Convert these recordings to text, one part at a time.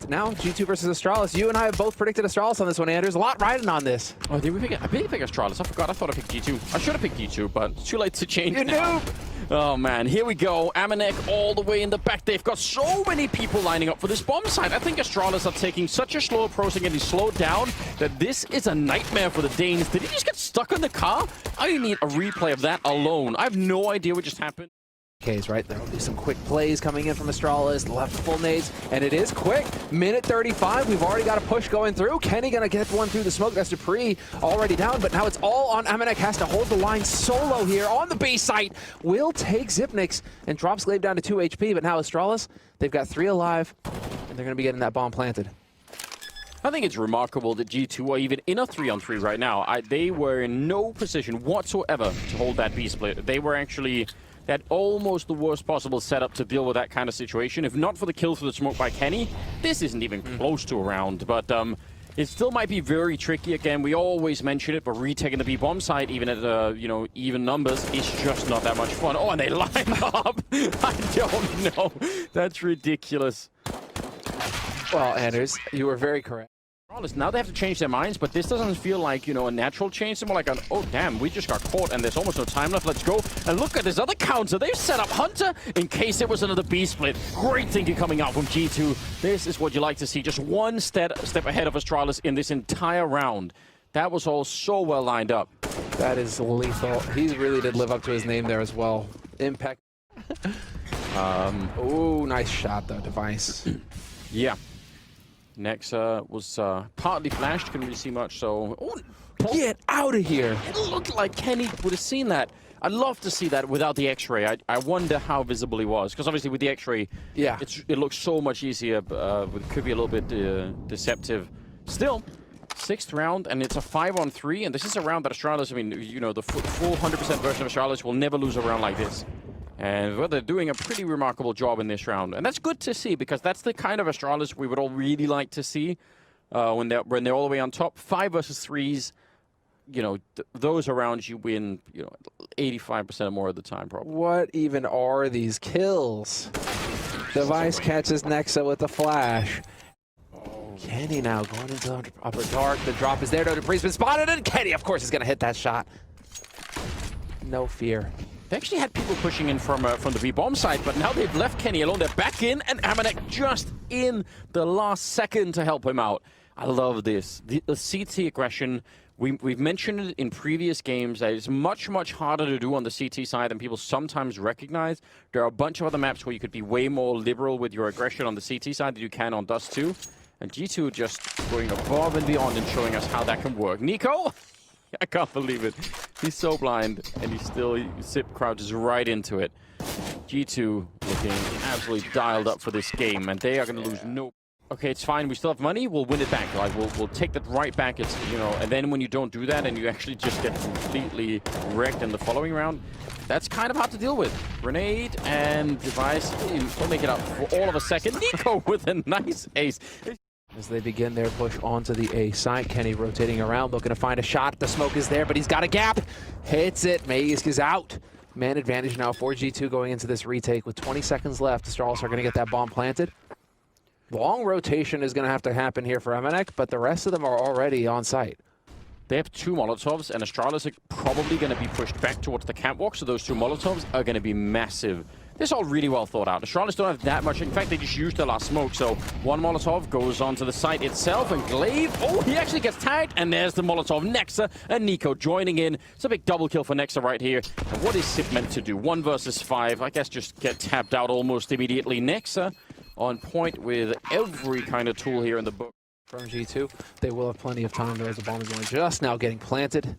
But now, G2 versus Astralis. You and I have both predicted Astralis on this one, Anders. A lot riding on this. Oh, did we pick it? I did pick Astralis. I forgot. I thought I picked G2. I should have picked G2, but it's too late to change You now. noob! Oh, man. Here we go. Amanek all the way in the back. They've got so many people lining up for this bomb site. I think Astralis are taking such a slow approach and getting slowed down that this is a nightmare for the Danes. Did he just get stuck in the car? I need a replay of that alone. I have no idea what just happened. Right, there will be some quick plays coming in from Astralis, left full nades, and it is quick. Minute 35, we've already got a push going through. Kenny gonna get one through the smoke. That's Dupree already down, but now it's all on Amanek. Has to hold the line solo here on the B site. Will take Zipnix and drops Glaive down to 2 HP, but now Astralis, they've got 3 alive, and they're gonna be getting that bomb planted. I think it's remarkable that G2 are even in a 3-on-3 right now. They were in no position whatsoever to hold that B split. They were actually at almost the worst possible setup to deal with that kind of situation. If not for the kill through the smoke by Kenny, this isn't even close to a round. But it still might be very tricky. Again, we always mention it, but retaking the B-bomb side, even at even numbers, is just not that much fun. Oh, and they line up. I don't know. That's ridiculous. Well, Anders, you were very correct. Now they have to change their minds, but this doesn't feel like, a natural change. It's more like, oh, damn, we just got caught, and there's almost no time left. Let's go. And look at this other counter. They've set up Hunter in case it was another B-split. Great thinking coming out from G2. This is what you like to see. Just one step ahead of Astralis in this entire round. That was all so well lined up. That is lethal. He really did live up to his name there as well. Impact. Oh, nice shot, though, Device. Yeah. Nexa was partly flashed, couldn't really see much, so... Oh, get out of here! It looked like Kenny would have seen that. I'd love to see that without the X-ray. I wonder how visible he was, because obviously with the X-ray, yeah, it looks so much easier, it could be a little bit deceptive. Still, 6th round, and it's a 5-on-3, and this is a round that Astralis, I mean, the full 100% version of Astralis will never lose a round like this. And well, they're doing a pretty remarkable job in this round. And that's good to see, because that's the kind of Astralis we would all really like to see when they're all the way on top. 5 versus 3s, those are rounds you win, 85% or more of the time, probably. What even are these kills? Device catches Nexa with the flash. Kenny now going into the upper dark. The drop is there. Dupree's been spotted, and Kenny, of course, is going to hit that shot. No fear. They actually had people pushing in from the B-bomb side, but now they've left Kenny alone. They're back in, and Amanek just in the last second to help him out. I love this. The CT aggression, we've mentioned it in previous games that it's much, much harder to do on the CT side than people sometimes recognize. There are a bunch of other maps where you could be way more liberal with your aggression on the CT side than you can on Dust 2. And G2 just going above and beyond and showing us how that can work. Nico! I can't believe it. He's so blind, and Zip crouches right into it. G2 looking absolutely dialed up for this game, and they are going to lose no... Okay, it's fine. We still have money. We'll win it back. Like, we'll take that right back. It's, and then when you don't do that and you actually just get completely wrecked in the following round, that's kind of hard to deal with. Grenade and Device will make it up for all of a second. Nico with a nice ace. As they begin their push onto the A side, Kenny rotating around, looking to find a shot. The smoke is there, but he's got a gap. Hits it. Magisk is out. Man advantage now for G2 going into this retake with 20 seconds left. Astralis are going to get that bomb planted. Long rotation is going to have to happen here for Amanek, but the rest of them are already on site. They have 2 Molotovs, and Astralis are probably going to be pushed back towards the catwalk, so those 2 Molotovs are going to be massive. This is all really well thought out. Astralis don't have that much. In fact, they just used their last smoke, so 1 Molotov goes onto the site itself, and Glaive, oh, he actually gets tagged, and there's the Molotov. Nexa and Nico joining in. It's a big double kill for Nexa right here. And what is Sip meant to do? 1 versus 5. I guess just get tapped out almost immediately. Nexa on point with every kind of tool here in the book. From G2, they will have plenty of time. There's a bomb is only just now getting planted.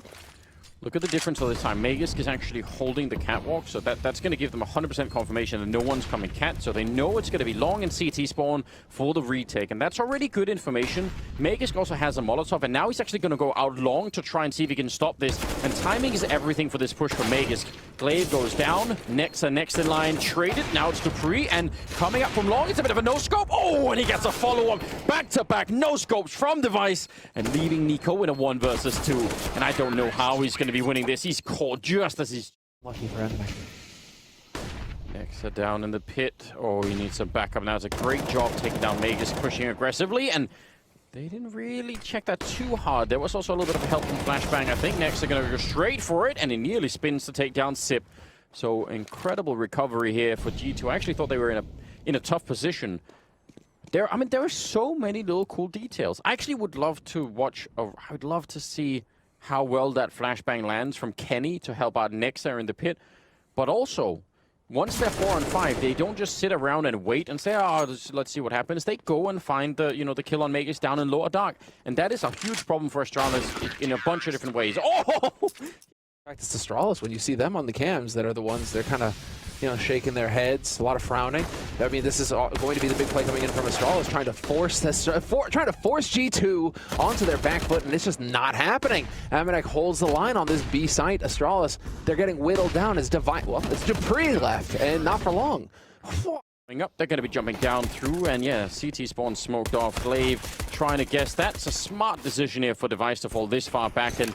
Look at the difference all this time. Magisk is actually holding the catwalk, so that's going to give them 100% confirmation that no one's coming cat, so they know it's going to be long in CT spawn for the retake, and that's already good information. Magisk also has a Molotov, and now he's actually going to go out long to try and see if he can stop this, and timing is everything for this push for Magisk. Glaive goes down, next in line, traded, now it's Dupree, and coming up from long, it's a bit of a no-scope. Oh, and he gets a follow-up, back-to-back no-scopes from Device, and leaving Nico in a 1 versus 2, and I don't know how he's going to be winning this. He's caught just as he's... Lucky for Amanek. Nexa down in the pit. Oh, he needs some backup now. It's a great job taking down Magus, pushing aggressively, and they didn't really check that too hard. There was also a little bit of help from Flashbang. I think Nexa going to go straight for it, and he nearly spins to take down Sip. So incredible recovery here for G2. I actually thought they were in a tough position. There are so many little cool details. I actually would love to watch. I would love to see how well that flashbang lands from Kenny to help out Nexa in the pit. But also, once they're 4 on 5, they don't just sit around and wait and say, "Oh, let's see what happens." They go and find the kill on Magus down in lower dark, and that is a huge problem for Astralis in a bunch of different ways. Oh! In fact, it's Astralis when you see them on the cams that are the ones they're kind of, shaking their heads, a lot of frowning. I mean, this is going to be the big play coming in from Astralis, trying to force G2 onto their back foot, and it's just not happening. Amanek holds the line on this B site. Astralis, they're getting whittled down as it's Dupree left, and not for long. Up, they're going to be jumping down through, and yeah, CT spawn smoked off. Glaive trying to guess. That's a smart decision here for Device to fall this far back, and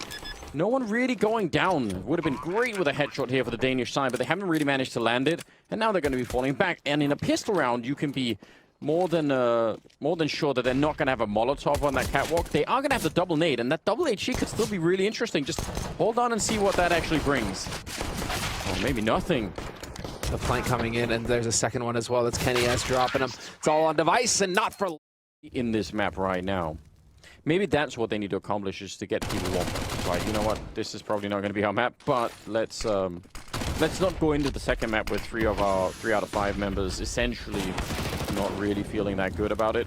no one really going down. Would have been great with a headshot here for the Danish side, but they haven't really managed to land it, and now they're going to be falling back. And in a pistol round, you can be more than sure that they're not going to have a Molotov on that catwalk. They are going to have the double nade, and that double HE could still be really interesting. Just hold on and see what that actually brings. Or maybe nothing. The flank coming in, and there's a second one as well. That's Kenny S dropping them. It's all on Device and not for in this map right now. Maybe that's what they need to accomplish, is to get people warm. Right, you know what? This is probably not going to be our map, but let's not go into the second map with 3 out of 5 members essentially not really feeling that good about it.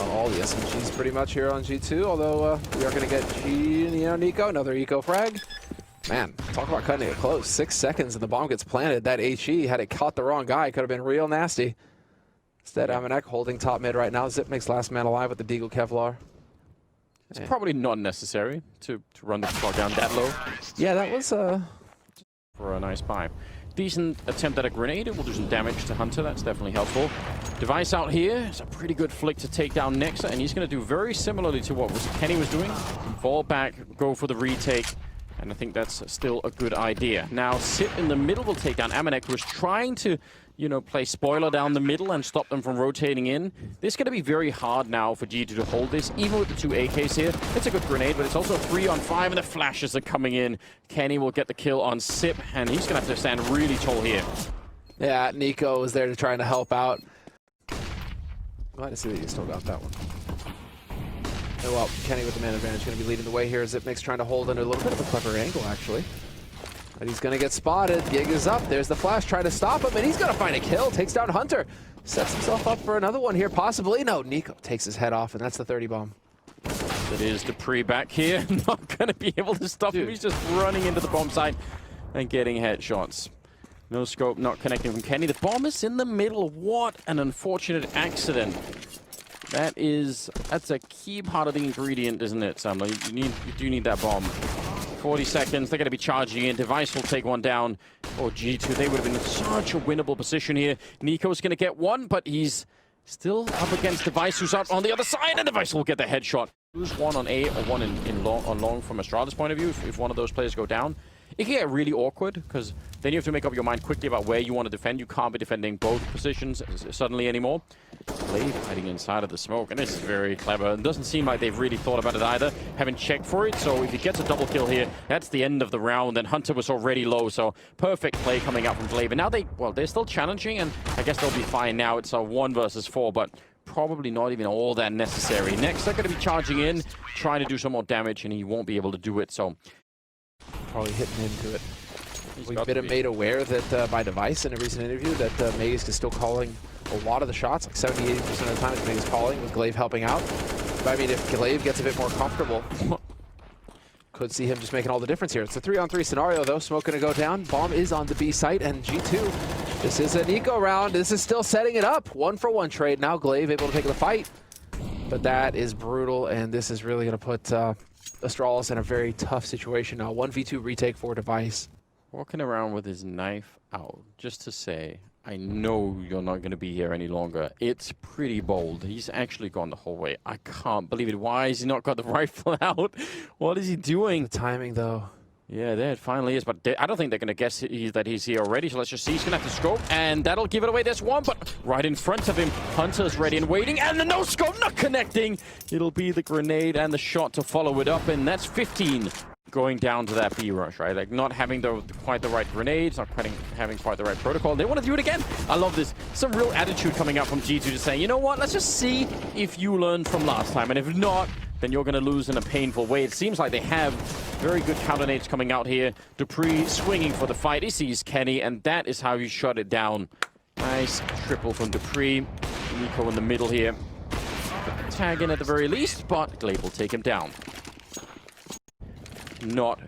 All the SMGs pretty much here on G2, although we are going to get Nico, another eco frag. Man, talk about cutting it close. 6 seconds and the bomb gets planted. That HE, had it caught the wrong guy, could have been real nasty. Instead, Amanek holding top mid right now. Zip makes last man alive with the Deagle Kevlar. It's probably not necessary to run the clock down that low. Yeah, that was for a nice buy. Decent attempt at a grenade. It will do some damage to Hunter. That's definitely helpful. Device out here. It's a pretty good flick to take down Nexa, and he's going to do very similarly to what Kenny was doing. Fall back, go for the retake. And I think that's still a good idea. Now, Sit in the middle will take down Amanek, who is trying to, play spoiler down the middle and stop them from rotating in. This is going to be very hard now for G2 to hold this, even with the 2 AKs here. It's a good grenade, but it's also 3 on 5, and the flashes are coming in. Kenny will get the kill on Sip, and he's going to have to stand really tall here. Yeah, Nico was there to try to help out. Glad to see that you still got that one. Oh, well, Kenny with the man advantage going to be leading the way here. Zipmix trying to hold under a little bit of a clever angle, actually. But he's going to get spotted. Gig is up. There's the flash. Trying to stop him, and he's going to find a kill. Takes down Hunter. Sets himself up for another one here, possibly. No, Nico takes his head off, and that's the 30 bomb. It is Dupree back here. Not going to be able to stop him. He's just running into the bomb site and getting headshots. No scope, not connecting from Kenny. The bomb is in the middle. What an unfortunate accident. That's a key part of the ingredient, isn't it, Sam? You do need that bomb. 40 seconds, they're going to be charging in. Device will take one down. Or G2, they would have been in such a winnable position here. Nico's going to get one, but he's still up against Device, who's up on the other side, and Device will get the headshot. Lose one on A or one on long from Astralis' point of view, if one of those players go down. It can get really awkward, because then you have to make up your mind quickly about where you want to defend. You can't be defending both positions suddenly anymore. Glaive hiding inside of the smoke, and this is very clever. It doesn't seem like they've really thought about it either. Haven't checked for it, so if he gets a double kill here, that's the end of the round, and Hunter was already low, so perfect play coming out from Glaive. And now they're still challenging, and I guess they'll be fine now. It's a 1 versus 4, but probably not even all that necessary. Next, they're going to be charging in, trying to do some more damage, and he won't be able to do it, so probably hitting into it. We've been made aware that by Device in a recent interview that Magus is still calling a lot of the shots, like 70-80% of the time it's Magus calling, with Glaive helping out. But I mean, if Glaive gets a bit more comfortable, could see him just making all the difference here. It's a 3-on-3 scenario though. Smoke gonna go down. Bomb is on the B site, and G2, this is an eco round. This is still setting it up. 1-for-1 trade. Now Glaive able to take the fight. But that is brutal, and this is really gonna put Astralis in a very tough situation now. 1v2 retake for Device. Walking around with his knife out, just to say, I know you're not going to be here any longer. It's pretty bold. He's actually gone the whole way. I can't believe it. Why has he not got the rifle out? What is he doing? The timing, though. Yeah, there it finally is, but I don't think they're going to guess that he's here already, so let's just see. He's going to have to scope, and that'll give it away. There's one, but right in front of him, Hunter's ready and waiting, and the no-scope not connecting. It'll be the grenade and the shot to follow it up, and that's 15 going down to that B-rush, right? Like, not having quite the right grenades, not quite having quite the right protocol. They want to do it again. I love this. Some real attitude coming out from G2 to say, you know what, let's just see if you learned from last time, and if not, then you're going to lose in a painful way. It seems like they have very good counter nades coming out here. dupreeh swinging for the fight. He sees Kenny, and that is how you shut it down. Nice triple from dupreeh. Nico in the middle here. Tag in at the very least, but Glaive will take him down. Do not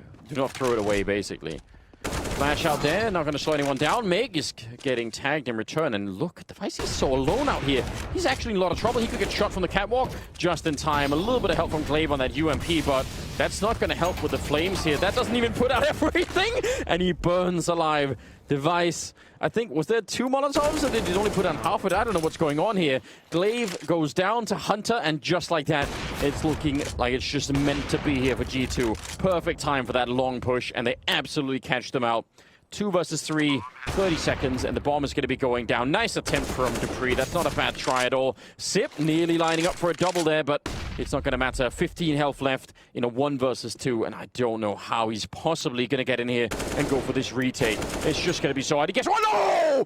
throw it away, basically. Flash out there, not going to slow anyone down. Meg is getting tagged in return, and look, Device is so alone out here. He's actually in a lot of trouble. He could get shot from the catwalk just in time. A little bit of help from Glaive on that UMP, but that's not going to help with the flames here. That doesn't even put out everything, and he burns alive. Device, I think, was there 2 Molotovs, or did he only put on half of it? I don't know what's going on here. Glaive goes down to Hunter, and just like that, it's looking like it's just meant to be here for G2. Perfect time for that long push, and they absolutely catch them out. 2 versus 3, 30 seconds, and the bomb is going to be going down. Nice attempt from dupreeh. That's not a bad try at all. Sip nearly lining up for a double there, but it's not going to matter. 15 health left in a 1 versus 2, and I don't know how he's possibly going to get in here and go for this retake. It's just going to be so hard. He gets one. No!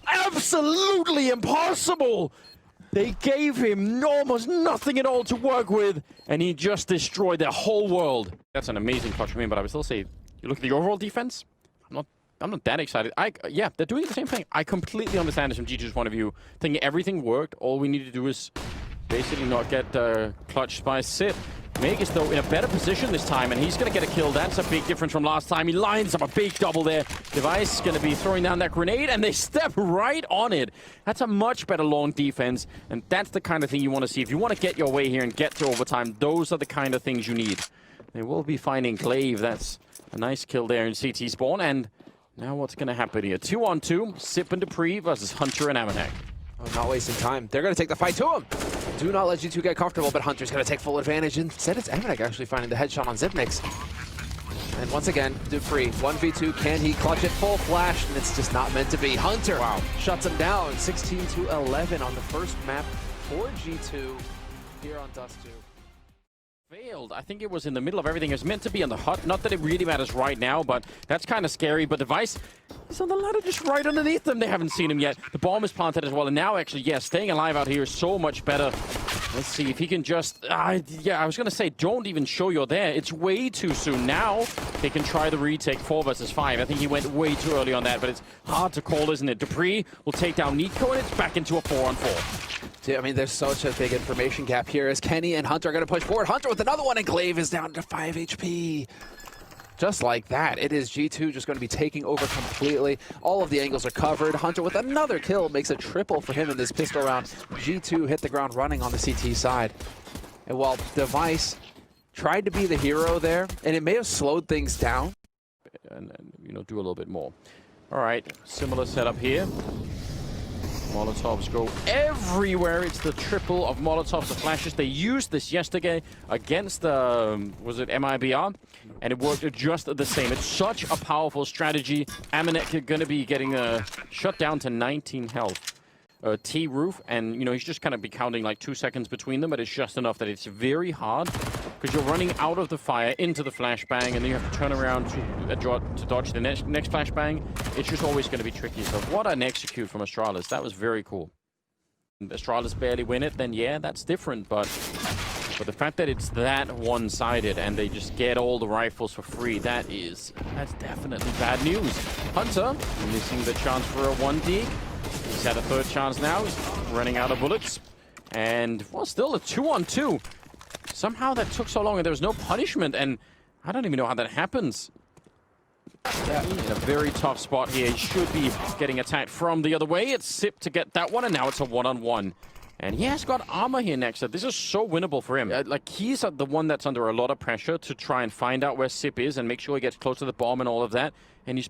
Absolutely impossible! They gave him almost nothing at all to work with, and he just destroyed their whole world. That's an amazing clutch from him, but I would still say, you look at the overall defense, I'm not that excited. Yeah, they're doing the same thing. I completely understand this from G2's point of view. Thinking everything worked. All we need to do is basically not get clutched by Sip. Meg is, though, in a better position this time, and he's going to get a kill. That's a big difference from last time. He lines up a big double there. Device is going to be throwing down that grenade, and they step right on it. That's a much better long defense, and that's the kind of thing you want to see. If you want to get your way here and get to overtime, those are the kind of things you need. They will be finding Glaive. That's a nice kill there in CT spawn, and now what's going to happen here? 2-on-2, Sip and dupreeh versus Hunter and Amanek. Oh, not wasting time. They're going to take the fight to him. Do not let G2 get comfortable, but Hunter's going to take full advantage. Instead, it's Amanek actually finding the headshot on Zipnix. And once again, dupreeh, 1v2, can he clutch it? Full flash, and it's just not meant to be. Hunter, wow, shuts him down. 16-11 on the first map for G2 here on Dust 2. Failed. I think it was in the middle of everything. It was meant to be on the hut. Not that it really matters right now, but that's kind of scary. But Device is on the ladder just right underneath them. They haven't seen him yet. The bomb is planted as well. And now, actually, yeah, staying alive out here is so much better. Let's see if he can just... yeah, I was going to say, don't even show you're there. It's way too soon. Now, they can try the retake 4 versus 5. I think he went way too early on that, but it's hard to call, isn't it? dupreeh will take down Nico, and it's back into a 4-on-4. I mean, there's such a big information gap here as Kenny and Hunter are going to push forward. Hunter with another one, and Glaive is down to 5 HP. Just like that, it is G2 just going to be taking over completely. All of the angles are covered. Hunter with another kill makes a triple for him in this pistol round. G2 hit the ground running on the CT side. And while Device tried to be the hero there, and it may have slowed things down. And you know, do a little bit more. All right, similar setup here. Molotovs go everywhere. It's the triple of Molotovs and flashes. They used this yesterday against, was it MIBR? And it worked just the same. It's such a powerful strategy. Amanek going to be getting shut down to 19 health. T-roof, and you know, he's just kind of be counting like 2 seconds between them, but it's just enough that it's very hard because you're running out of the fire into the flashbang, and then you have to turn around to dodge the next flashbang. It's just always going to be tricky. So what an execute from Astralis. That was very cool. Astralis barely win it, then yeah, that's different, but the fact that it's that one-sided and they just get all the rifles for free, that's definitely bad news. Hunter missing the chance for a 1D. He's had a third chance now. He's running out of bullets. And, well, still a 2-on-2. Somehow that took so long and there was no punishment. And I don't even know how that happens. Yeah, in a very tough spot here. He should be getting attacked from the other way. It's Sip to get that one, and now it's a 1-on-1. And he has got armor here next. This is so winnable for him. Like, he's the one that's under a lot of pressure to try and find out where Sip is and make sure he gets close to the bomb and all of that. And he's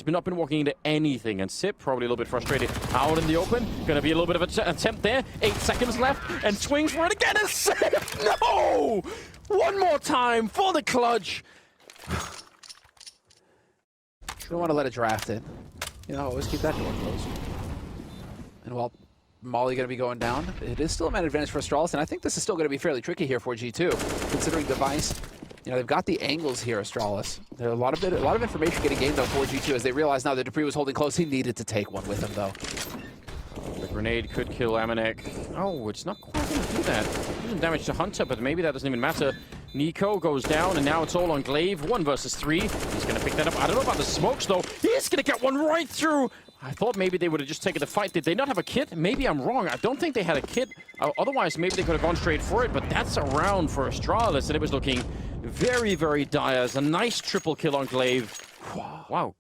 not been walking into anything. And Sip, probably a little bit frustrated, out in the open. Going to be a little bit of an attempt there. 8 seconds left, and swings for it again, and Sip! No! One more time for the clutch. Don't want to let it draft in. You know, always keep that door closed. And while Molly going to be going down, it is still a man advantage for Astralis, and I think this is still going to be fairly tricky here for G2, considering device. You know, they've got the angles here, Astralis. There are a lot of information getting gained though for G2 as they realize now that Dupree was holding close. He needed to take one with him though. The grenade could kill Amanek. Oh, it's not quite going to do that. Do some damage to Hunter, but maybe that doesn't even matter. Nico goes down, and now it's all on Glaive. 1 versus 3. He's going to pick that up. I don't know about the smokes, though. He's going to get one right through. I thought maybe they would have just taken the fight. Did they not have a kit? Maybe I'm wrong. I don't think they had a kit. Otherwise, maybe they could have gone straight for it, but that's a round for Astralis, and it was looking very, very dire. It's a nice triple kill on Glaive. Wow.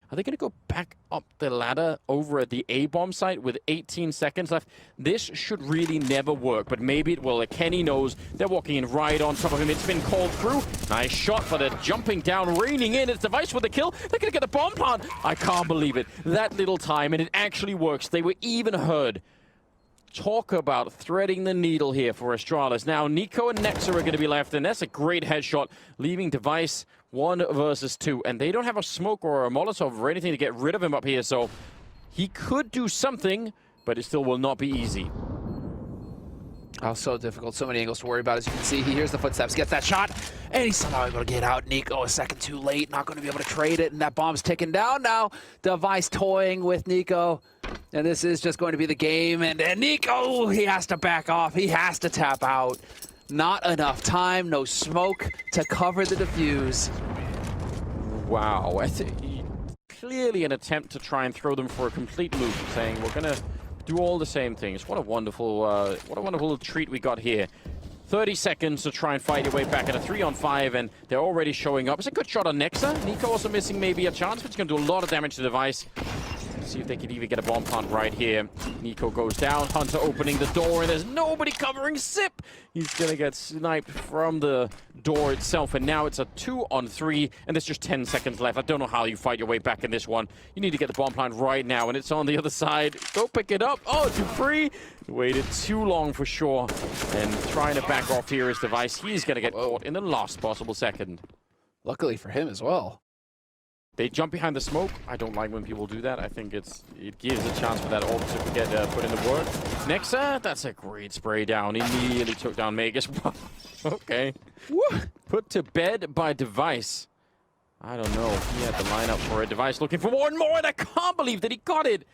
Are they going to go back up the ladder over at the A-bomb site with 18 seconds left? This should really never work, but maybe it will. Kenny knows they're walking in right on top of him. It's been called through. Nice shot, but they're jumping down, raining in. It's Device with the kill. They're going to get the bomb plant. I can't believe it. That little time, and it actually works. They were even heard. Talk about threading the needle here for Astralis. Now, Nico and Nexa are going to be left, and that's a great headshot, leaving Device 1 versus 2. And they don't have a smoke or a Molotov or anything to get rid of him up here, so he could do something, but it still will not be easy. Oh, so difficult. So many angles to worry about. As you can see, he hears the footsteps, gets that shot, and he's somehow able to get out. Nico a second too late, not going to be able to trade it, and that bomb's ticking down now. Device toying with Nico, and this is just going to be the game. And Nico, he has to back off. He has to tap out. Not enough time, no smoke to cover the defuse. Wow, I think clearly an attempt to try and throw them for a complete loop, saying we're going to do all the same things. What a wonderful treat we got here. 30 seconds to try and fight your way back at a 3-on-5, and they're already showing up. It's a good shot on Nexa. Nico also missing maybe a chance, but it's going to do a lot of damage to the Device. Let's see if they could even get a bomb plant right here. Nico goes down, Hunter opening the door, and there's nobody covering Sip. He's going to get sniped from the door itself, and now it's a 2-on-3, and there's just 10 seconds left. I don't know how you fight your way back in this one. You need to get the bomb plant right now, and it's on the other side. Go pick it up. Oh, Dupree waited too long for sure, and trying to back off here is Device. He's going to get caught in the last possible second. Luckily for him as well. They jump behind the smoke. I don't like when people do that. I think it gives a chance for that ult to get put in the work. Nexa, that's a great spray down. He nearly took down Magus. Okay. Woo. Put to bed by Device. I don't know. He had the lineup for a Device looking for one more, and I can't believe that he got it.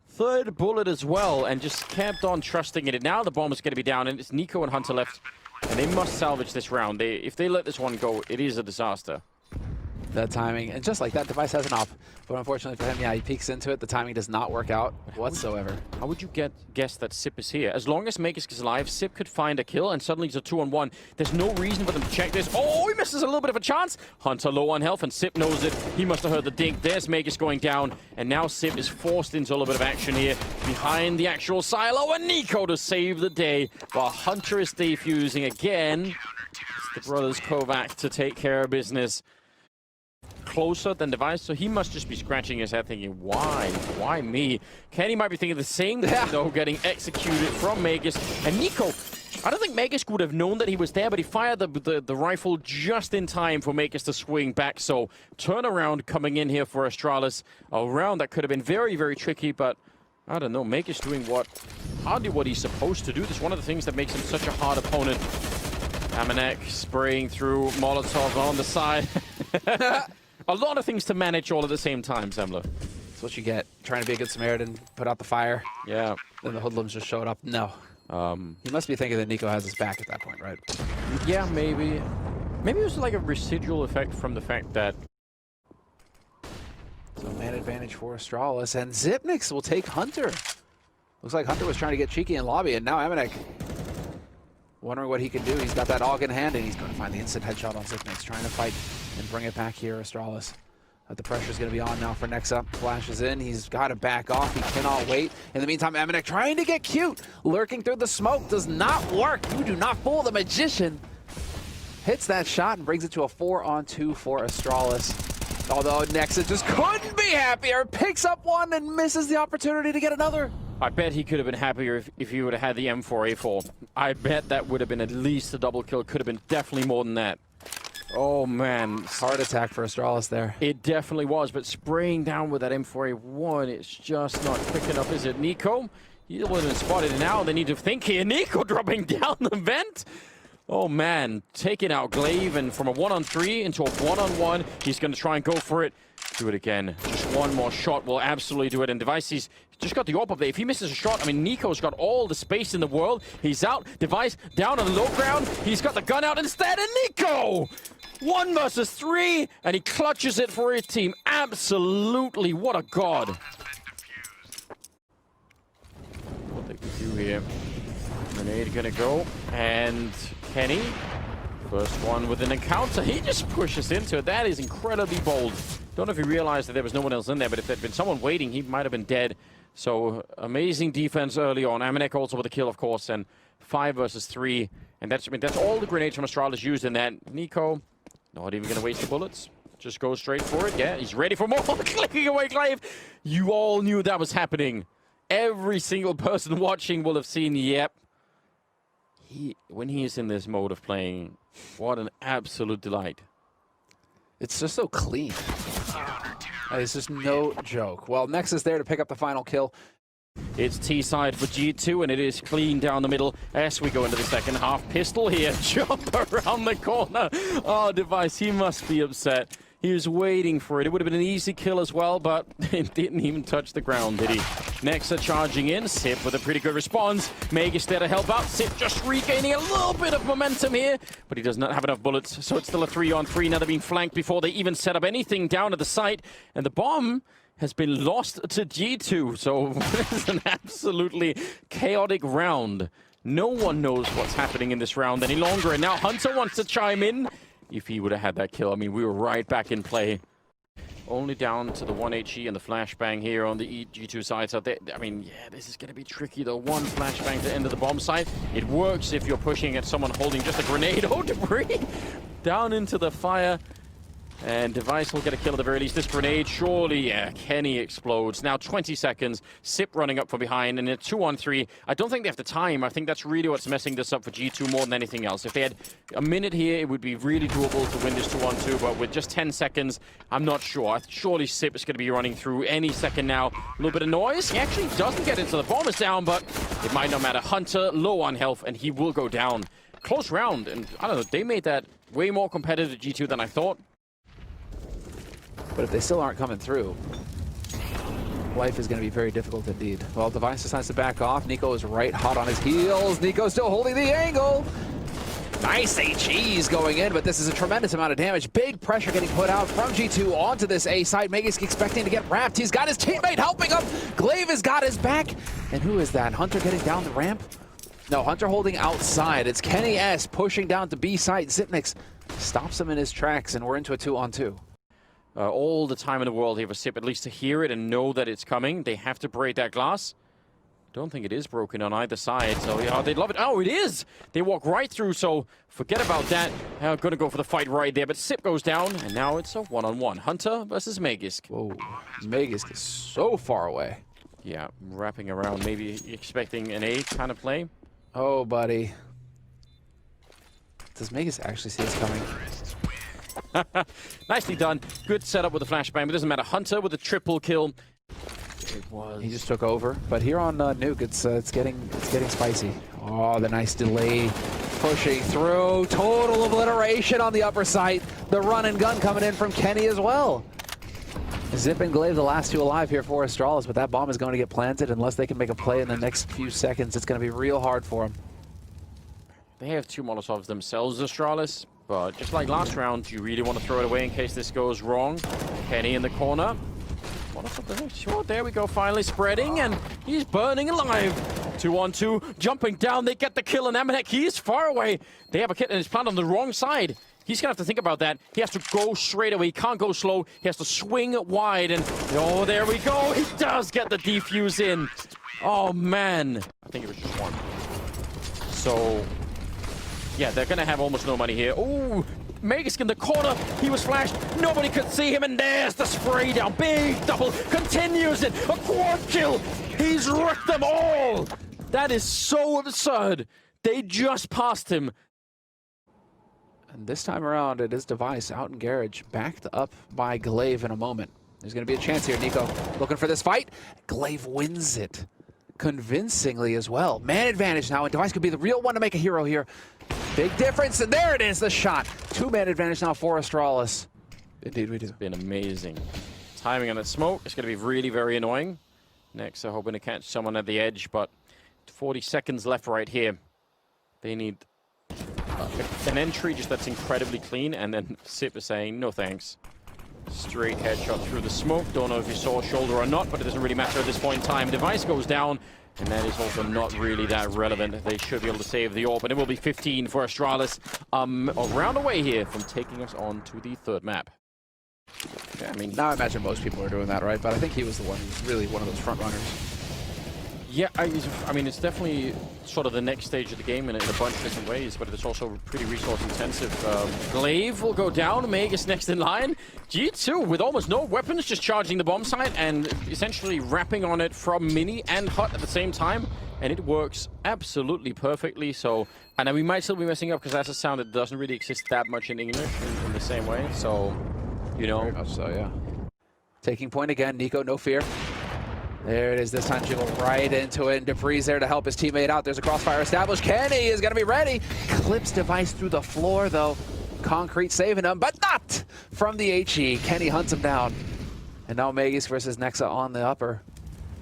Third bullet as well, and just kept on trusting in it. Now the bomb is going to be down, and it's Nico and Hunter left, and they must salvage this round. If they let this one go, it is a disaster. That timing, and just like that, Device has an op, but unfortunately for him, yeah, he peeks into it. The timing does not work out whatsoever. How would you guess that Sip is here? As long as Magus is alive, Sip could find a kill, and suddenly it's a 2-on-1. There's no reason for them to check this. Oh, he misses a little bit of a chance. Hunter low on health, and Sip knows it. He must have heard the dink. There's Magus going down, and now Sip is forced into a little bit of action here behind the actual silo, and Nico to save the day, while Hunter is defusing again. It's the brothers Kovac to take care of business. Closer than Device, so he must just be scratching his head thinking, why me? Kenny might be thinking the same thing though, getting executed from Magus. And Nico, I don't think Magus would have known that he was there, but he fired the rifle just in time for Magus to swing back. So turnaround coming in here for Astralis. A round that could have been very, very tricky, but I don't know, Magus doing hardly what he's supposed to do. This is one of the things that makes him such a hard opponent. Amanek spraying through Molotov on the side. A lot of things to manage all at the same time, Zemler. That's what you get. Trying to be a good Samaritan, put out the fire. Yeah. Then the hoodlums just showed up. No. He must be thinking that Nico has his back at that point, right? Yeah, maybe. Maybe it was like a residual effect from the fact that... So man advantage for Astralis, and Zipnix will take Hunter. Looks like Hunter was trying to get cheeky in lobby, and now Amanek wondering what he can do. He's got that AUG in hand, and he's going to find the instant headshot on Zipnix, trying to fight and bring it back here, Astralis. The pressure's going to be on now for Nexa. Flashes in. He's got to back off. He cannot wait. In the meantime, Amanek trying to get cute. Lurking through the smoke does not work. You do not fool the magician. Hits that shot and brings it to a 4-on-2 for Astralis. Although Nexa just couldn't be happier. Picks up one and misses the opportunity to get another. I bet he could have been happier if he would have had the M4A4. I bet that would have been at least a double kill. Could have been definitely more than that. Oh, man. Hard attack for Astralis there. It definitely was, but spraying down with that M4A1, it's just not quick enough, is it? Nico, he wasn't spotted now. They need to think here. Nico dropping down the vent. Oh, man. Taking out Glaive, and from a 1-on-3 into a 1-on-1, he's going to try and go for it. Do it again. Just one more shot will absolutely do it. And Device, he's just got the AWP up there. If he misses a shot, I mean, Nico's got all the space in the world. He's out. Device down on the low ground. He's got the gun out instead. And Nico! 1 versus 3, and he clutches it for his team. Absolutely, what a god. What they can do here. Grenade gonna go, and Kenny, first one with an encounter. He just pushes into it. That is incredibly bold. Don't know if he realized that there was no one else in there, but if there'd been someone waiting, he might have been dead. So, amazing defense early on. Amanek also with a kill, of course, and 5 versus 3. And that's, I mean, that's all the grenades from Astralis used in that. Nico, not even gonna waste the bullets. Just go straight for it. Yeah, he's ready for more. Clicking away, Glaive. You all knew that was happening. Every single person watching will have seen, yep. When he is in this mode of playing, what an absolute delight. It's just so clean. It's just no joke. Well, Nex is there to pick up the final kill. It's T-side for G2, and it is clean down the middle as we go into the second half. Pistol here, jump around the corner. Oh, Device, he must be upset. He was waiting for it. It would have been an easy kill as well, but it didn't even touch the ground, did he? Nexa charging in. Sip with a pretty good response. Meg is there to help out. Sip just regaining a little bit of momentum here, but he does not have enough bullets, so it's still a 3-on-3. Now they're being flanked before they even set up anything down at the site, and the bomb has been lost to G2, so it's an absolutely chaotic round. No one knows what's happening in this round any longer, and now Hunter wants to chime in. If he would have had that kill, I mean, we were right back in play. Only down to the 1 HE and the flashbang here on the G2 side. So, I mean, yeah, this is going to be tricky, though. One flashbang to end of the bomb site. It works if you're pushing at someone holding just a grenade. Oh, debris! Down into the fire. And Device will get a kill at the very least. This grenade, surely, yeah, Kenny explodes. Now 20 seconds, Sip running up from behind, and a 2-on-3. I don't think they have the time. I think that's really what's messing this up for G2 more than anything else. If they had a minute here, it would be really doable to win this 2-on-2, but with just 10 seconds, I'm not sure. Surely Sip is going to be running through any second now. A little bit of noise. He actually doesn't get into the bomb is down, but it might not matter. Hunter, low on health, and he will go down. Close round, and I don't know, they made that way more competitive at G2 than I thought. But if they still aren't coming through, life is going to be very difficult indeed. Well, Device decides to back off. Nico is right hot on his heels. Nico still holding the angle. Nice HEs going in, but this is a tremendous amount of damage. Big pressure getting put out from G2 onto this A side. Magisk expecting to get wrapped. He's got his teammate helping him. Glaive has got his back. And who is that? Hunter getting down the ramp? No, Hunter holding outside. It's Kenny S pushing down to B side. Zipnix stops him in his tracks, and we're into a 2-on-2. All the time in the world here for Sip, at least to hear it and know that it's coming. They have to break that glass. Don't think it is broken on either side, so yeah, they'd love it. Oh, it is! They walk right through, so forget about that. Gonna go for the fight right there, but Sip goes down, and now it's a 1-on-1. Hunter versus Magisk. Whoa, Magisk is so far away. Yeah, wrapping around, maybe expecting an A kind of play. Oh, buddy. Does Magisk actually see us coming? Nicely done. Good setup with the flashbang, but it doesn't matter. Hunter with a triple kill. It was. He just took over. But here on Nuke, it's getting spicy. Oh, the nice delay pushing through. Total obliteration on the upper site. The run and gun coming in from Kenny as well. Zip and Glaive, the last two alive here for Astralis, but that bomb is going to get planted unless they can make a play in the next few seconds. It's going to be real hard for them. They have 2 Molotovs themselves, Astralis. But just like last round, you really want to throw it away in case this goes wrong. Kenny in the corner. Sure, there we go, finally spreading, and he's burning alive. 2-on-2, jumping down, they get the kill, and Amanek, he's far away. They have a kit, and it's planted on the wrong side. He's going to have to think about that. He has to go straight away. He can't go slow. He has to swing wide, and oh, there we go. He does get the defuse in. Oh, man. I think it was just one. So, yeah, they're going to have almost no money here. Oh, Magisk in the corner. He was flashed. Nobody could see him, and there's the spray down. Big double. Continues it. A quad kill. He's wrecked them all. That is so absurd. They just passed him. And this time around, it is Device out in Garage, backed up by Glaive in a moment. There's going to be a chance here. Nico looking for this fight. Glaive wins it convincingly as well. Man advantage now, and Device could be the real one to make a hero here. Big difference, and there it is, the shot. 2-man advantage now for Astralis. Indeed we do. It's been amazing. Timing on that smoke is going to be really very annoying. Next, they're hoping to catch someone at the edge, but 40 seconds left right here. They need an entry just that's incredibly clean, and then Sip is saying, no thanks. Straight headshot through the smoke. Don't know if you saw shoulder or not, but it doesn't really matter at this point in time. Device goes down, and that is also not really that relevant. They should be able to save the orb, and it will be 15 for Astralis. A round away here from taking us on to the third map. Yeah, I mean, now I imagine most people are doing that, right? But I think he was the one who's really one of those front runners. Yeah, I mean, it's definitely sort of the next stage of the game in a bunch of different ways, but it's also pretty resource intensive. Glaive will go down. Meg is next in line. G2 with almost no weapons, just charging the bomb site and essentially wrapping on it from Mini and Hut at the same time. And it works absolutely perfectly. So, and then we might still be messing up because that's a sound that doesn't really exist that much in English in the same way. So, you know. Very much so, yeah. Taking point again. Nico, no fear. There it is. This time, Jiggle right into it. And Dupree's there to help his teammate out. There's a crossfire established. Kenny is going to be ready. Clips Device through the floor, though. Concrete saving him, but not from the HE. Kenny hunts him down. And now Magus versus Nexa on the upper.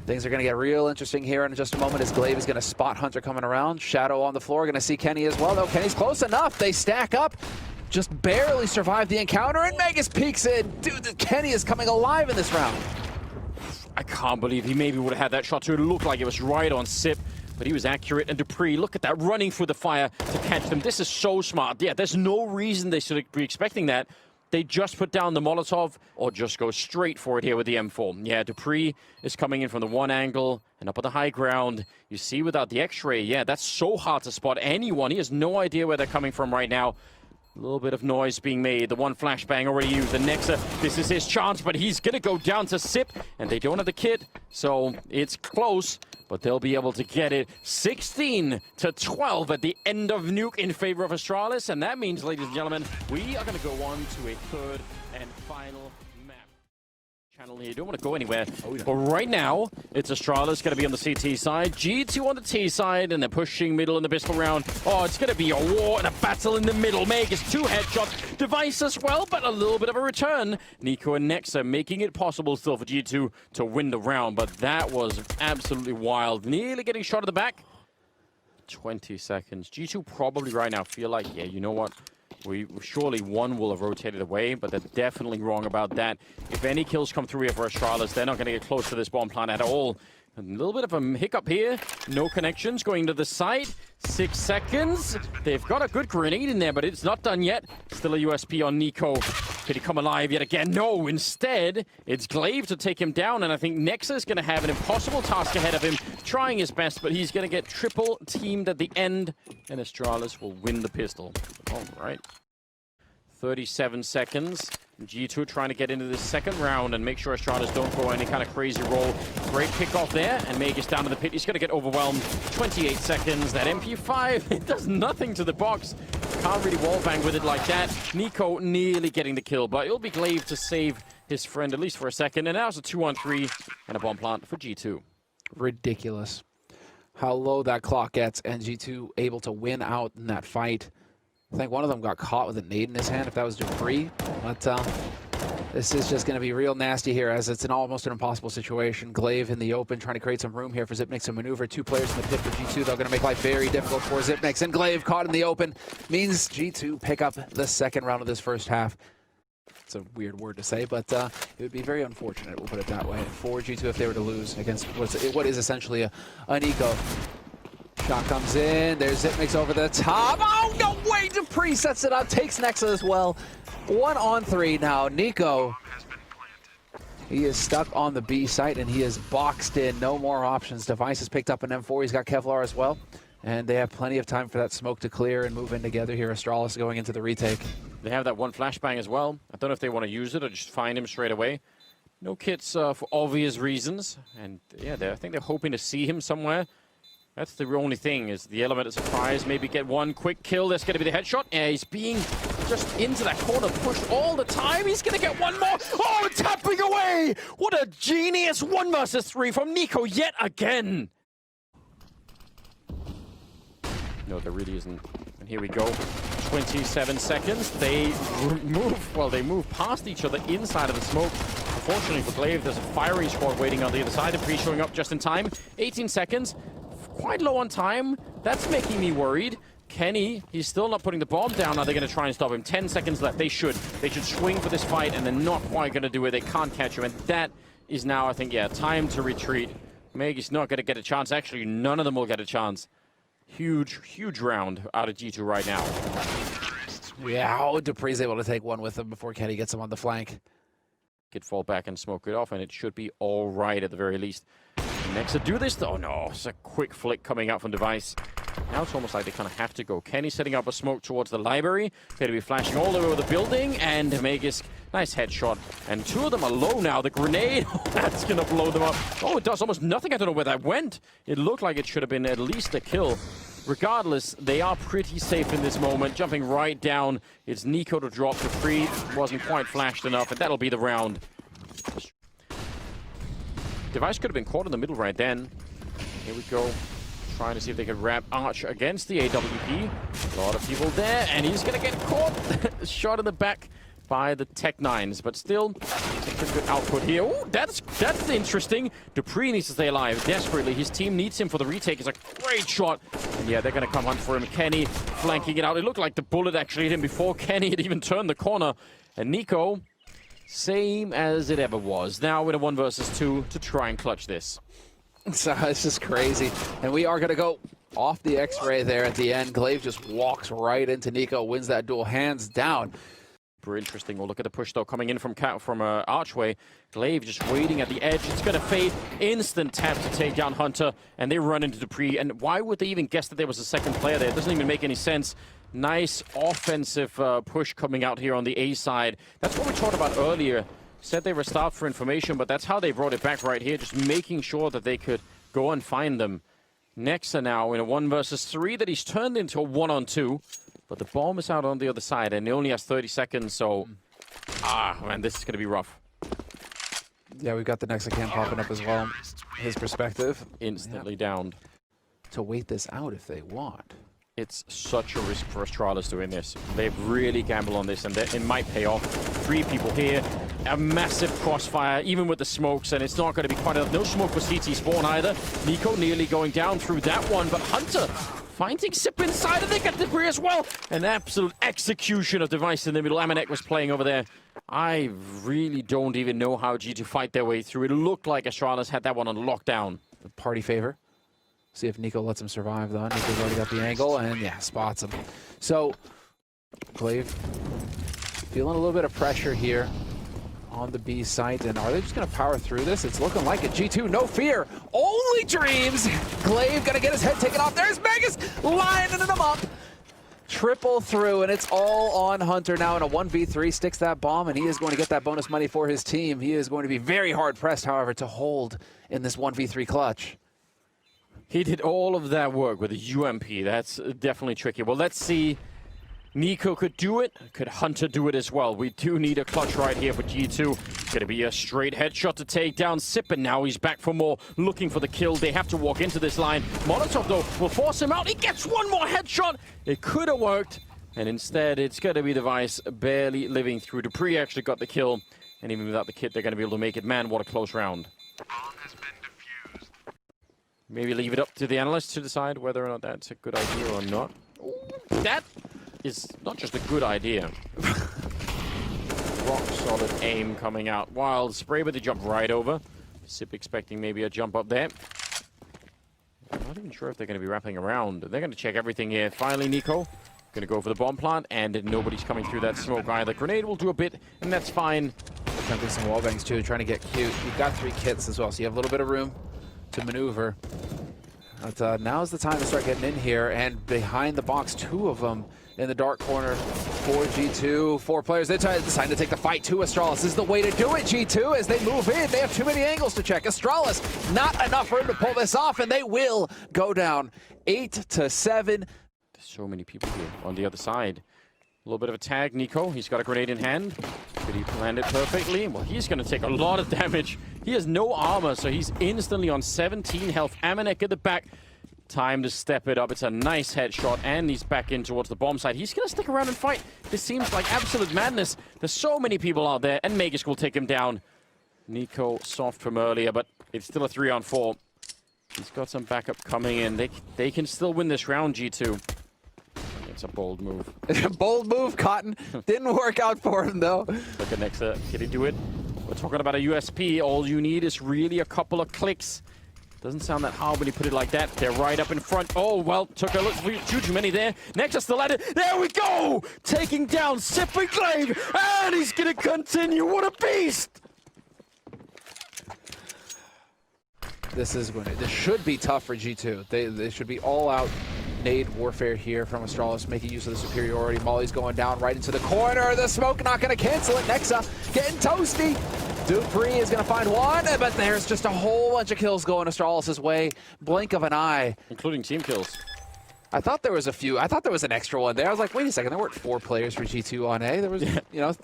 Things are going to get real interesting here in just a moment as Glaive is going to spot Hunter coming around. Shadow on the floor. Going to see Kenny as well, though. Kenny's close enough. They stack up. Just barely survived the encounter, and Magus peeks in. Dude, Kenny is coming alive in this round. I can't believe he maybe would have had that shot too. It looked like it was right on Sip, but he was accurate. And Dupree, look at that, running through the fire to catch them. This is so smart. Yeah, there's no reason they should be expecting that. They just put down the Molotov or just go straight for it here with the M4. Yeah, Dupree is coming in from the one angle and up at the high ground. You see without the X-ray, yeah, that's so hard to spot anyone. He has no idea where they're coming from right now. A little bit of noise being made. The one flashbang already used. The Nexa, this is his chance, but he's going to go down to Sip, and they don't have the kit, so it's close, but they'll be able to get it. 16-12 at the end of Nuke in favor of Astralis, and that means, ladies and gentlemen, we are going to go on to a third and final map. Channel here, you don't want to go anywhere, but right now, it's Astralis going to be on the CT side, G2 on the T side, and they're pushing middle in the pistol round. Oh, it's going to be a war and a battle in the middle. Meg is 2 headshots, Device as well, but a little bit of a return. Nico and Nexa making it possible still for G2 to win the round, but that was absolutely wild. Nearly getting shot at the back. 20 seconds. G2 probably right now feel like, yeah, you know what? Surely one will have rotated away, but they're definitely wrong about that. If any kills come through here for Astralis, they're not going to get close to this bomb plant at all. A little bit of a hiccup here. No connections going to the site. 6 seconds. They've got a good grenade in there, but it's not done yet. Still a USP on Nico. Could he come alive yet again? No, instead, it's Glaive to take him down, and I think Nexa is going to have an impossible task ahead of him, trying his best, but he's going to get triple teamed at the end, and Astralis will win the pistol. All right. 37 seconds. G2 trying to get into this second round and make sure Astralis don't go any kind of crazy roll. Great kickoff there, and Magus down to the pit. He's going to get overwhelmed. 28 seconds. That MP5, it does nothing to the box. Can't really wallbang with it like that. Nico nearly getting the kill, but it'll be Glaive to save his friend, at least for a second. And now it's a 2-on-3 and a bomb plant for G2. Ridiculous how low that clock gets, and G2 able to win out in that fight. I think one of them got caught with a nade in his hand, if that was Dupree. But this is just going to be real nasty here, as it's almost an impossible situation. Glaive in the open, trying to create some room here for Xyp9x to maneuver. 2 players in the pit for G2. They're going to make life very difficult for Xyp9x. And Glaive caught in the open means G2 pick up the second round of this first half. It's a weird word to say, but it would be very unfortunate, we'll put it that way, for G2 if they were to lose against what is essentially an eco. Shot comes in. There's Xyp9x over the top. Oh, no way! Dupree sets it up. Takes Nexa as well. 1-on-3 now. Nico. He is stuck on the B site, and he is boxed in. No more options. Device has picked up an M4. He's got Kevlar as well. And they have plenty of time for that smoke to clear and move in together here. Astralis going into the retake. They have that one flashbang as well. I don't know if they want to use it or just find him straight away. No kits for obvious reasons. And yeah, I think they're hoping to see him somewhere. That's the only thing, is the element of surprise. Maybe get one quick kill. That's going to be the headshot. Yeah, he's being just into that corner, pushed all the time. He's going to get one more. Oh, tapping away! What a genius 1 versus 3 from Nico yet again. No, there really isn't. And here we go. 27 seconds. They move past each other inside of the smoke. Unfortunately for Glaive, there's a firing squad waiting on the other side. Pre showing up just in time. 18 seconds. Quite low on time. That's making me worried. Kenny, he's still not putting the bomb down. Are they going to try and stop him? 10 seconds left. They should. They should swing for this fight, and they're not quite going to do it. They can't catch him, and that is now, I think, yeah, time to retreat. Meg is not going to get a chance. Actually, none of them will get a chance. Huge, huge round out of G2 right now. Yeah, oh, Dupree's able to take one with him before Kenny gets him on the flank. Could fall back and smoke it off, and it should be all right at the very least. Next to do this, though, no, it's a quick flick coming out from Device. Now it's almost like they kind of have to go. Kenny setting up a smoke towards the library. Going to be flashing all over the building, and Magisk, nice headshot. And 2 of them are low now. The grenade, that's going to blow them up. Oh, it does almost nothing. I don't know where that went. It looked like it should have been at least a kill. Regardless, they are pretty safe in this moment. Jumping right down, it's Nico to drop the free. Wasn't quite flashed enough, and that'll be the round. Device could have been caught in the middle right then. Here we go. Trying to see if they could wrap Arch against the AWP. A lot of people there, and he's going to get caught. Shot in the back by the Tech-9s, but still, a good output here. Ooh, that's interesting. Dupree needs to stay alive desperately. His team needs him for the retake. It's a great shot. And yeah, they're going to come hunt for him. Kenny flanking it out. It looked like the bullet actually hit him before Kenny had even turned the corner. And Nico, same as it ever was. Now in a 1 versus 2 to try and clutch this. So it's just crazy. And we are going to go off the X-ray there at the end. Glaive just walks right into Nico, wins that duel hands down. Super interesting. We'll look at the push, though, coming in from Archway. Glaive just waiting at the edge. It's going to fade. Instant tap to take down Hunter, and they run into Dupree. And why would they even guess that there was a second player there? It doesn't even make any sense. Nice offensive push coming out here on the A side. That's what we talked about earlier. Said they were starved for information, but that's how they brought it back right here, just making sure that they could go and find them. Nexa now in a 1 versus 3 that he's turned into a 1-on-2, but the bomb is out on the other side, and he only has 30 seconds, so... man, this is going to be rough. Yeah, we've got the Nexa cam popping up as well. His perspective. Instantly downed. To wait this out if they want. It's such a risk for Astralis doing this. They've really gambled on this, and it might pay off. 3 people here, a massive crossfire, even with the smokes, and it's not going to be quite enough. No smoke for CT spawn either. Nico nearly going down through that one, but Hunter finding Sip inside, and they get Debris as well. An absolute execution of Device in the middle. Amanek was playing over there. I really don't even know how G2 fight their way through. It looked like Astralis had that one on lockdown. The party favor. See if Nico lets him survive, though. Nico's already got the angle, and yeah, spots him. So, Glaive feeling a little bit of pressure here on the B site, and are they just going to power through this? It's looking like it. G2, no fear, only dreams. Glaive going to get his head taken off. There's Magisk lining him up. Triple through, and it's all on Hunter now in a 1v3. Sticks that bomb, and he is going to get that bonus money for his team. He is going to be very hard-pressed, however, to hold in this 1v3 clutch. He did all of that work with a UMP. That's definitely tricky. Well, let's see. Nico could do it. Could Hunter do it as well? We do need a clutch right here for G2. Going to be a straight headshot to take down Sip, and now he's back for more, looking for the kill. They have to walk into this line. Molotov, though, will force him out. He gets one more headshot. It could have worked, and instead it's going to be Device barely living through. Dupree actually got the kill, and even without the kit, they're going to be able to make it. Man, what a close round. Maybe leave it up to the analysts to decide whether or not that's a good idea or not. Ooh, that is not just a good idea. Rock solid aim coming out. Wild spray, but they jump right over. Sip expecting maybe a jump up there. I'm not even sure if they're going to be wrapping around. They're going to check everything here. Finally, Nico going to go for the bomb plant, and nobody's coming through that smoke either. Grenade will do a bit, and that's fine. Attempting some wall bangs too, trying to get cute. You've got 3 kits as well, so you have a little bit of room to maneuver. But now's the time to start getting in here, and behind the box, 2 of them in the dark corner for G2. 4 players. They decide to take the fight to Astralis. This is the way to do it, G2, as they move in. They have too many angles to check. Astralis, not enough room to pull this off, and they will go down 8-7. There's so many people here on the other side. A little bit of a tag, Nico. He's got a grenade in hand. Did he land it perfectly? Well, he's going to take a lot of damage. He has no armor, so he's instantly on 17 health. Amanek at the back. Time to step it up. It's a nice headshot, and he's back in towards the bomb side. He's going to stick around and fight. This seems like absolute madness. There's so many people out there, and Magisk will take him down. Nico soft from earlier, but it's still a 3-on-4. He's got some backup coming in. They can still win this round, G2. It's a bold move. Bold move, Cotton. Didn't work out for him, though. Look at Nexa. Can he do it? We're talking about a USP. All you need is really a couple of clicks. Doesn't sound that hard when you put it like that. They're right up in front. Oh, well, took a look. Too many there. Nexa still at it. There we go! Taking down Sipping Glaive, and he's going to continue. What a beast! This should be tough for G2. They should be all out nade warfare here from Astralis, making use of the superiority. Molly's going down right into the corner. The smoke not going to cancel it. Nexa getting toasty. Dupree is going to find one, but there's just a whole bunch of kills going Astralis' way. Blink of an eye. Including team kills. I thought there was a few. I thought there was an extra one there. I was like, wait a second, there weren't 4 players for G2 on A. There was,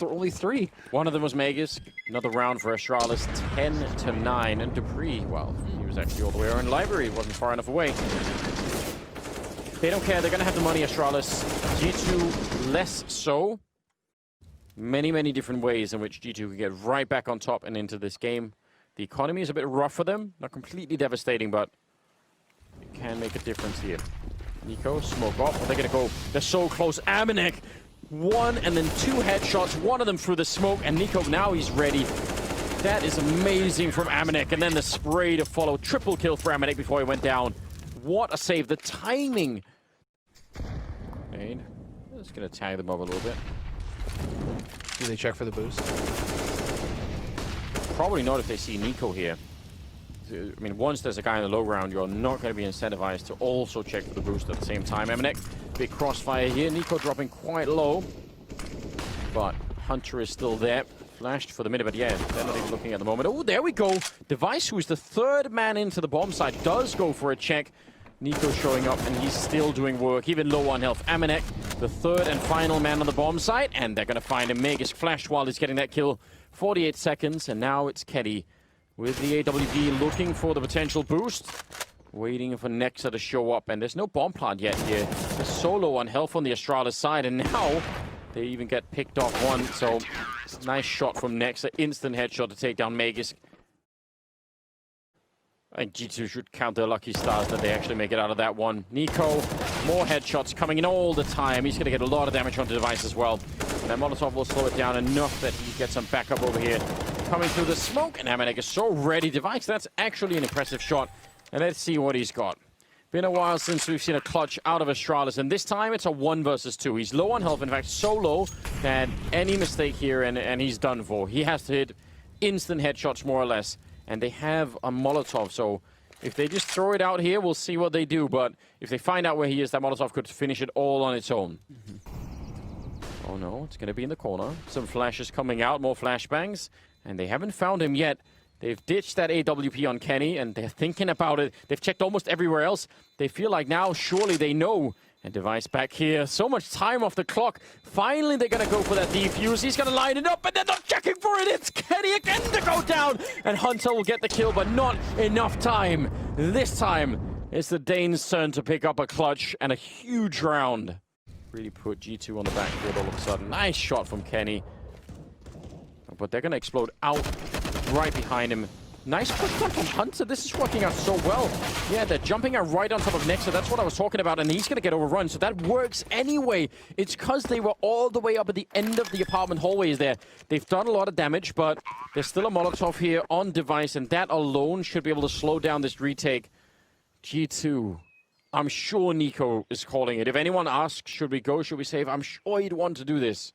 only 3. One of them was Magisk. Another round for Astralis, 10-9. And Dupree, well, he was actually all the way around Library. Wasn't far enough away. They don't care. They're going to have the money, Astralis. G2 less so. Many, many different ways in which G2 can get right back on top and into this game. The economy is a bit rough for them. Not completely devastating, but it can make a difference here. Nico, smoke off. Are they going to go? They're so close. Amanek, 1 and then 2 headshots. One of them through the smoke, and Nico, now he's ready. That is amazing from Amanek. And then the spray to follow. Triple kill for Amanek before he went down. What a save. The timing. Just going to tag them up a little bit. Do they check for the boost? Probably not if they see Nico here. I mean, once there's a guy in the low ground, you're not going to be incentivized to also check for the boost at the same time. Amanek, big crossfire here. Nico dropping quite low. But Hunter is still there. Flashed for the minute, but yeah, they're not even looking at the moment. Oh, there we go. Device, who's the 3rd man into the bomb site, does go for a check. Nico showing up, and he's still doing work, even low on health. Amanek, the 3rd and final man on the bomb site, and they're going to find him. Magisk flashed while he's getting that kill. 48 seconds, and now it's Keddy with the AWP looking for the potential boost. Waiting for Nexa to show up, and there's no bomb plant yet here. They're so low on health on the Astralis side, and now they even get picked off one. So, nice shot from Nexa. Instant headshot to take down Magisk. I think G2 should count their lucky stars that they actually make it out of that one. Nico, more headshots coming in all the time. He's going to get a lot of damage on the device as well. And that Molotov will slow it down enough that he gets some backup over here. Coming through the smoke, and Amanek is so ready. Device, that's actually an impressive shot. And let's see what he's got. Been a while since we've seen a clutch out of Astralis, and this time it's a 1 versus 2. He's low on health, in fact, so low that any mistake here and he's done for. He has to hit instant headshots, more or less. And they have a Molotov, so if they just throw it out here, we'll see what they do. But if they find out where he is, that Molotov could finish it all on its own. Oh no, it's going to be in the corner. Some flashes coming out, more flashbangs. And they haven't found him yet. They've ditched that AWP on Kenny, and they're thinking about it. They've checked almost everywhere else. They feel like now, surely they know. And Device back here. So much time off the clock. Finally, they're going to go for that defuse. He's going to line it up, and they're not checking for it. It's Kenny again to go down. And Hunter will get the kill, but not enough time. This time, it's the Danes' turn to pick up a clutch and a huge round. Really put G2 on the back foot all of a sudden. Nice shot from Kenny. But they're going to explode out right behind him. Nice quick one from Hunter. This is working out so well. Yeah, they're jumping out right on top of Nexa. That's what I was talking about, and he's going to get overrun. So that works anyway. It's because they were all the way up at the end of the apartment hallways there. They've done a lot of damage, but there's still a Molotov here on Device, and that alone should be able to slow down this retake. G2. I'm sure Nico is calling it. If anyone asks, should we go, should we save? I'm sure he'd want to do this.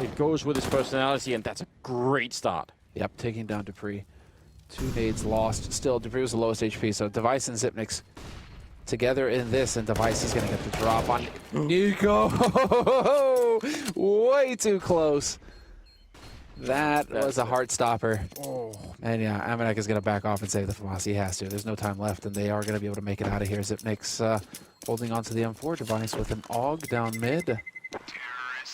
It goes with his personality, and that's a great start. Yep, taking down Dupree. 2 nades lost. Still, Debris was the lowest HP, so Device and Zipnix together in this, and Device is going to get the drop on Nico. Way too close. That was a heart stopper. Oh. And yeah, Amanek is going to back off and save the FAMAS. He has to. There's no time left, and they are going to be able to make it out of here. Zipnix holding on to the M4 Device with an AUG down mid.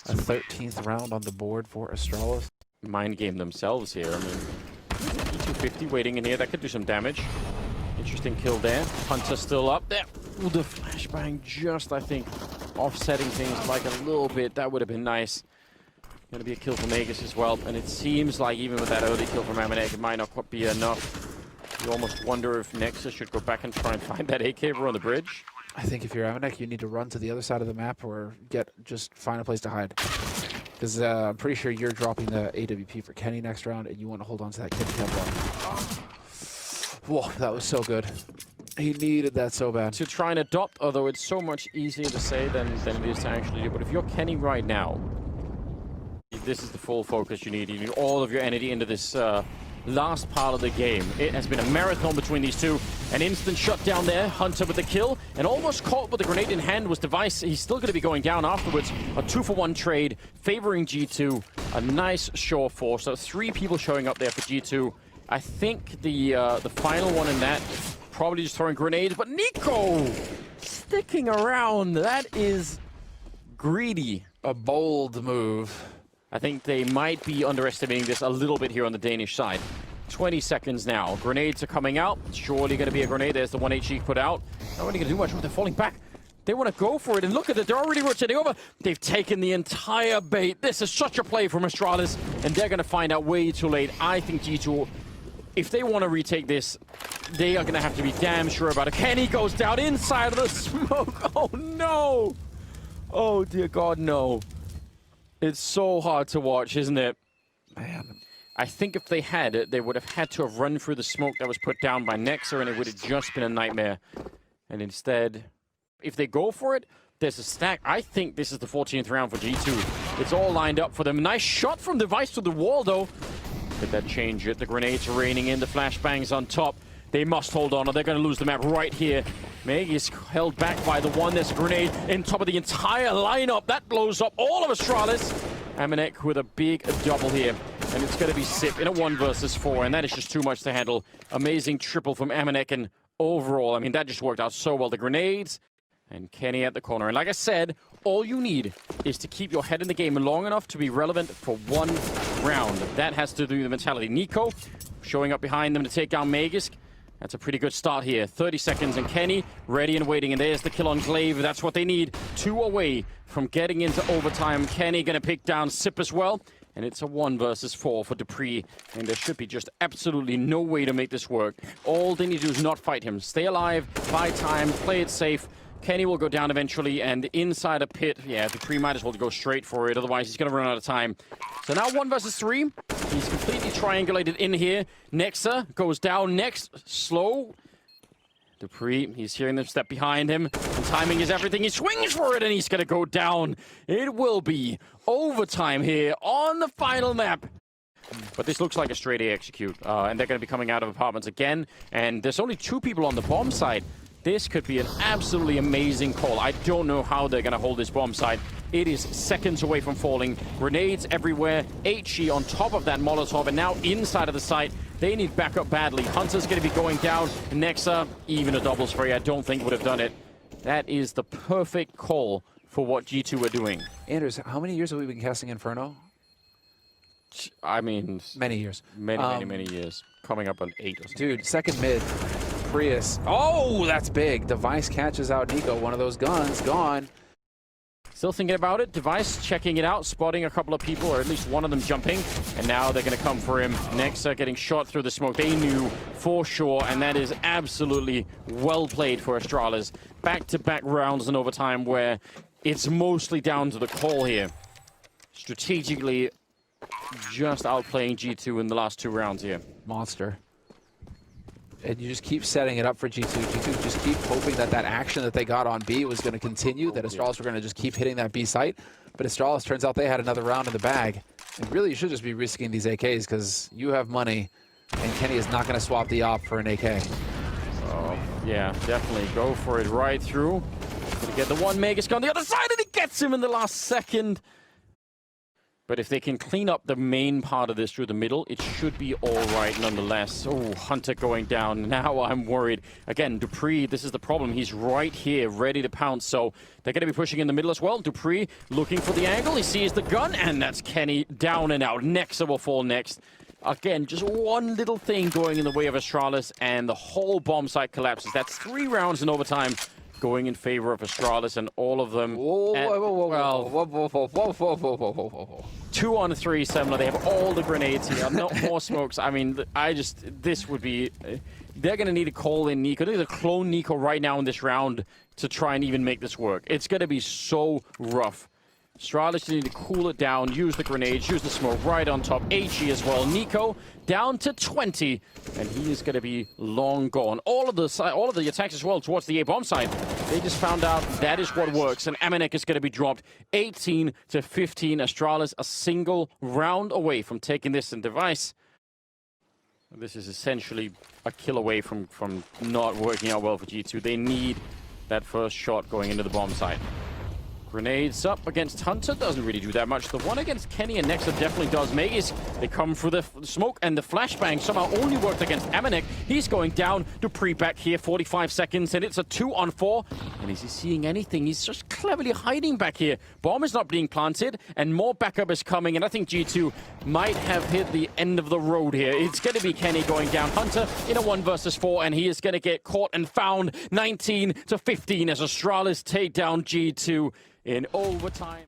A 13th round on the board for Astralis. Mind game themselves here. I mean, E250 waiting in here. That could do some damage. Interesting kill there. Hunter still up there. Ooh, the flashbang just, I think, offsetting things like a little bit. That would have been nice. Going to be a kill from Aegis as well. And it seems like even with that early kill from Amanek, it might not quite be enough. You almost wonder if Nexus should go back and try and find that AK on the bridge. I think if you're Amanek, you need to run to the other side of the map or just find a place to hide. Because I'm pretty sure you're dropping the AWP for Kenny next round, and you want to hold on to that Kenny tempo. Whoa, that was so good. He needed that so bad. To try and adopt, although it's so much easier to say than it is to actually do. But if you're Kenny right now, this is the full focus you need. You need all of your energy into this last part of the game. It has been a marathon between these two. An instant shutdown there. Hunter with the kill. And almost caught with the grenade in hand was Device. He's still going to be going down afterwards. A 2-for-1 trade favoring G2. A nice sure four. So 3 people showing up there for G2. I think the final one in that, probably just throwing grenades. But Nico sticking around. That is greedy. A bold move. I think they might be underestimating this a little bit here on the Danish side. 20 seconds now. Grenades are coming out. Surely going to be a grenade. There's the 1 HE put out. Not really going to do much. They're falling back. They want to go for it. And look at it. They're already rotating over. They've taken the entire bait. This is such a play from Astralis. And they're going to find out way too late. I think G2, if they want to retake this, they are going to have to be damn sure about it. Kenny goes down inside of the smoke. Oh, no. Oh, dear God, no. It's so hard to watch, isn't it? Man. I think if they had it, they would have had to have run through the smoke that was put down by Nexa, and it would have just been a nightmare. And instead, if they go for it, there's a stack. I think this is the 14th round for G2. It's all lined up for them. Nice shot from Device to the wall, though. Did that change it? The grenades are raining in, the flashbangs on top. They must hold on, or they're going to lose the map right here. Meg is held back by the one. There's a grenade in top of the entire lineup. That blows up all of Astralis. Amanek with a big double here. And it's going to be Sip in a 1 versus 4. And that is just too much to handle. Amazing triple from Amanek. And overall, I mean, that just worked out so well. The grenades and Kenny at the corner. And like I said, all you need is to keep your head in the game long enough to be relevant for 1 round. That has to do with the mentality. Nico showing up behind them to take down Magisk. That's a pretty good start here. 30 seconds, and Kenny ready and waiting. And there's the kill on Glaive. That's what they need. 2 away from getting into overtime. Kenny going to pick down Sip as well. And it's a 1 versus 4 for Dupree. And there should be just absolutely no way to make this work. All they need to do is not fight him. Stay alive, buy time, play it safe. Kenny will go down eventually, and inside a pit, yeah, Dupree might as well go straight for it. Otherwise, he's going to run out of time. So now 1 versus 3. He's completely triangulated in here. Nexa goes down next. Slow. Dupree, he's hearing them step behind him. And timing is everything. He swings for it, and he's going to go down. It will be overtime here on the final map. But this looks like a straight A execute. And they're going to be coming out of apartments again. And there's only 2 people on the bomb side. This could be an absolutely amazing call. I don't know how they're going to hold this bomb site. It is seconds away from falling. Grenades everywhere. HE on top of that Molotov, and now inside of the site. They need backup badly. Hunter's going to be going down. Nexa, even a double spray, I don't think would have done it. That is the perfect call for what G2 are doing. Anders, how many years have we been casting Inferno? I mean... Many years. Many years. Coming up on 8 or something. Dude, second mid. Prius. Oh, that's big. Device catches out Nico. One of those guns gone. Still thinking about it. Device checking it out, spotting a couple of people, or at least one of them jumping. And now they're going to come for him. Nexa getting shot through the smoke. They knew for sure, and that is absolutely well played for Astralis. Back-to-back rounds in overtime where it's mostly down to the call here. Strategically, just outplaying G2 in the last 2 rounds here. Monster. And you just keep setting it up for G2. G2 just keep hoping that that action that they got on B was going to continue, that Astralis were going to just keep hitting that B site. But Astralis, turns out they had another round in the bag. And really, you should just be risking these AKs because you have money And Kenny is not going to swap the op for an AK. Yeah, definitely go for it right through. Gonna get the one Megascan on the other side, and it gets him in the last second. But if they can clean up the main part of this through the middle, it should be all right nonetheless. Oh, Hunter going down. Now I'm worried. Again, Dupree, this is the problem. He's right here, ready to pounce. So they're going to be pushing in the middle as well. Dupree looking for the angle. He sees the gun, and that's Kenny down and out. Nexa will fall next. Again, just one little thing going in the way of Astralis, and the whole bomb site collapses. That's 3 rounds in overtime going in favor of Astralis, and all of them. Whoa. 2 on 3, Semler. They have all the grenades here, not more smokes. I mean, this would be. They're going to need to call in Nico. They're going to clone Nico right now in this round to try and even make this work. It's going to be so rough. Astralis need to cool it down, use the grenades, use the smoke right on top. HE as well. Nico down to 20, and he is going to be long gone. All of the attacks as well towards the A-bomb side. They just found out that is what works, and Amanek is going to be dropped 18 to 15. Astralis a single round away from taking this in device. This is essentially a kill away from not working out well for G2. They need that first shot going into the bomb site. Grenades up against Hunter, doesn't really do that much. The one against Kenny and Nexa definitely does. Magus, they come through the smoke, and the flashbang somehow only worked against Amanek. He's going down. Dupree back here, 45 seconds, and it's a 2 on 4. And is he seeing anything? He's just cleverly hiding back here. Bomb is not being planted, and more backup is coming, and I think G2 might have hit the end of the road here. It's going to be Kenny going down. Hunter in a 1 versus 4, and he is going to get caught and found 19 to 15 as Astralis take down G2 in overtime.